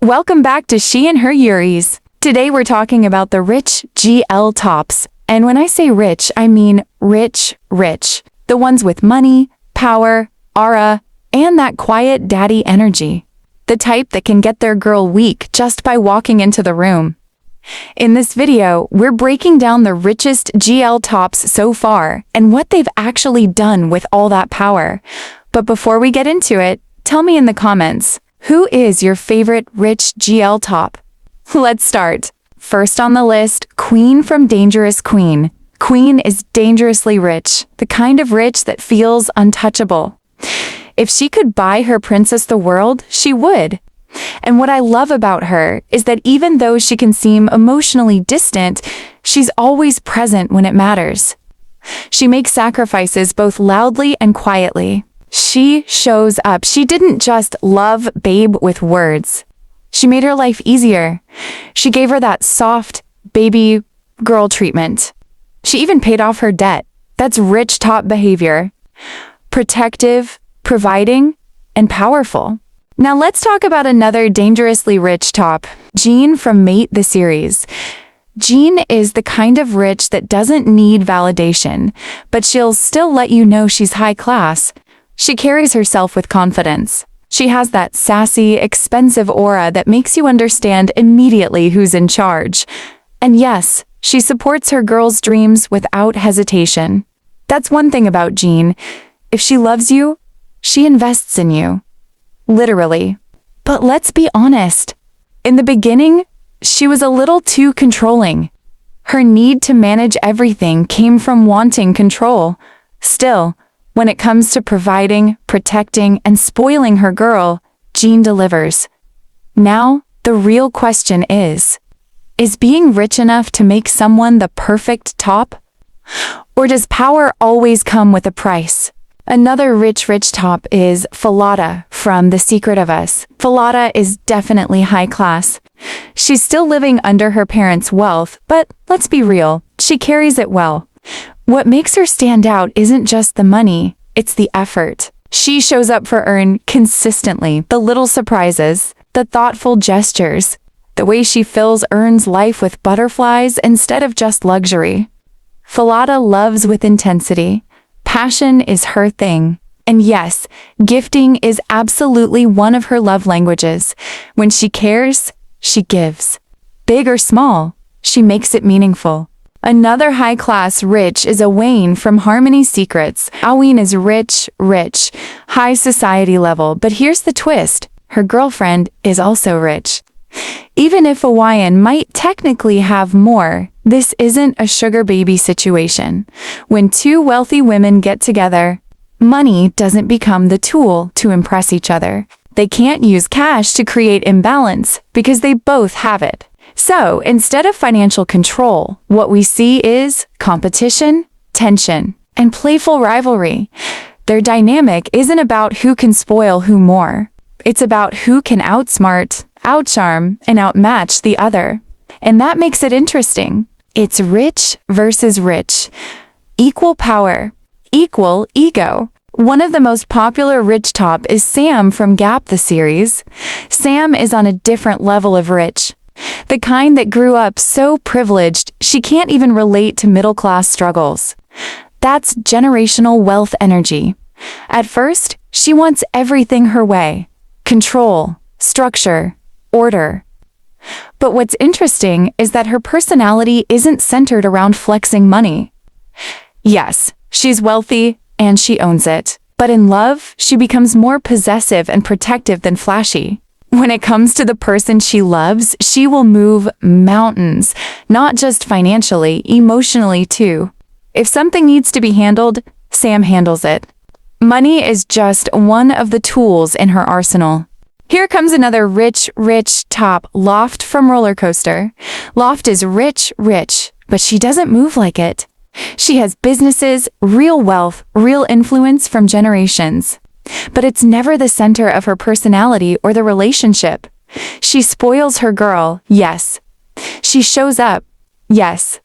Welcome back to She&HER Yuris. Today we're talking about the rich GL tops. And when I say rich, I mean rich. The ones with money, power, aura, and that quiet daddy energy. The type that can get their girl weak just by walking into the room. In this video, we're breaking down the richest GL tops so far and what they've actually done with all that power. But before we get into it, tell me in the comments, who is your favorite rich GL top? Let's start. First on the list, Queen from Dangerous Queen. Queen is dangerously rich, the kind of rich that feels untouchable. If she could buy her princess the world, she would. And what I love about her is that even though she can seem emotionally distant, she's always present when it matters. She makes sacrifices both loudly and quietly. She shows up. She didn't just love Babe with words. She made her life easier. She gave her that soft, baby girl treatment. She even paid off her debt. That's rich top behavior. Protective, providing, and powerful. Now let's talk about another dangerously rich top, Jean from Mate the series. Jean is the kind of rich that doesn't need validation, but she'll still let you know she's high class. She carries herself with confidence. She has that sassy, expensive aura that makes you understand immediately who's in charge. And yes, she supports her girls' dreams without hesitation. That's one thing about Jean. If she loves you, she invests in you. Literally. But let's be honest. In the beginning, she was a little too controlling. Her need to manage everything came from wanting control. Still, when it comes to providing, protecting, and spoiling her girl, Jean delivers. Now, the real question is being rich enough to make someone the perfect top? Or does power always come with a price? Another rich top is Falada from The Secret of Us. Falada is definitely high class. She's still living under her parents' wealth, but let's be real, she carries it well. What makes her stand out isn't just the money, it's the effort. She shows up for Earn consistently, the little surprises, the thoughtful gestures, the way she fills Earn's life with butterflies instead of just luxury. Falada loves with intensity. Passion is her thing. And yes, gifting is absolutely one of her love languages. When she cares, she gives. Big or small, she makes it meaningful. Another high-class rich is Aween from Harmony Secrets. Aween is rich, high society level, but here's the twist. Her girlfriend is also rich. Even if Aween might technically have more, this isn't a sugar baby situation. When two wealthy women get together, money doesn't become the tool to impress each other. They can't use cash to create imbalance because they both have it. So, instead of financial control, what we see is competition, tension, and playful rivalry. Their dynamic isn't about who can spoil who more. It's about who can outsmart, outcharm, and outmatch the other. And that makes it interesting. It's rich versus rich. Equal power, equal ego. One of the most popular rich top is Sam from Gap the series. Sam is on a different level of rich. The kind that grew up so privileged she can't even relate to middle-class struggles. That's generational wealth energy. At first, she wants everything her way. Control, structure, order. But what's interesting is that her personality isn't centered around flexing money. Yes, she's wealthy and she owns it. But in love, she becomes more possessive and protective than flashy. When it comes to the person she loves, she will move mountains, not just financially, emotionally too. If something needs to be handled, Sam handles it. Money is just one of the tools in her arsenal. Here comes another rich top, Loft from Roller Coaster. Loft is rich, but she doesn't move like it. She has businesses, real wealth, real influence from generations. But it's never the center of her personality or the relationship. She spoils her girl, yes. She shows up, yes.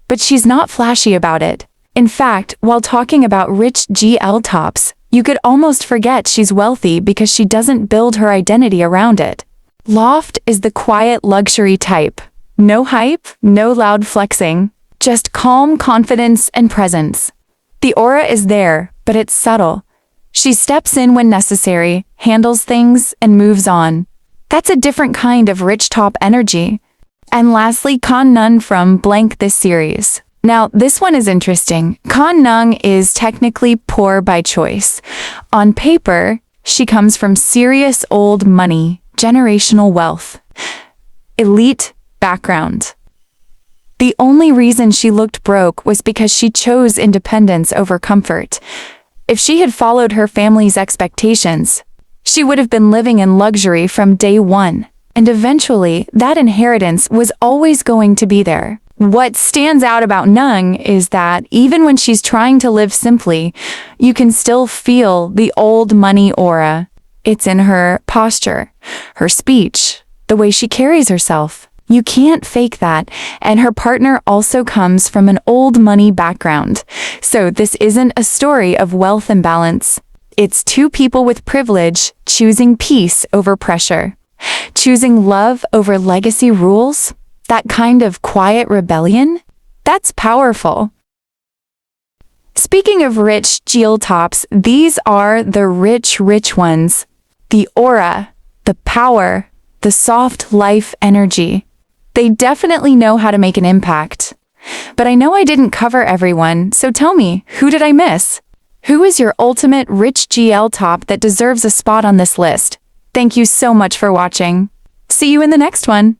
But she's not flashy about it. In fact, while talking about rich GL tops, you could almost forget she's wealthy because she doesn't build her identity around it. Loft is the quiet luxury type. No hype, no loud flexing, just calm confidence and presence. The aura is there, but it's subtle. She steps in when necessary, handles things, and moves on. That's a different kind of rich top energy. And lastly, Kan Nun from blank this series. Now, this one is interesting. Kan Nung is technically poor by choice. On paper, she comes from serious old money, generational wealth, elite background. The only reason she looked broke was because she chose independence over comfort. If she had followed her family's expectations, she would have been living in luxury from day one, and eventually that inheritance was always going to be there. What stands out about Nung is that even when she's trying to live simply, you can still feel the old money aura. It's in her posture, her speech, the way she carries herself. You can't fake that, and her partner also comes from an old money background. So this isn't a story of wealth imbalance. It's two people with privilege choosing peace over pressure, choosing love over legacy rules. That kind of quiet rebellion? That's powerful. Speaking of rich GL tops, these are the rich ones. The aura, the power, the soft life energy. They definitely know how to make an impact. But I know I didn't cover everyone, so tell me, who did I miss? Who is your ultimate rich GL top that deserves a spot on this list? Thank you so much for watching. See you in the next one.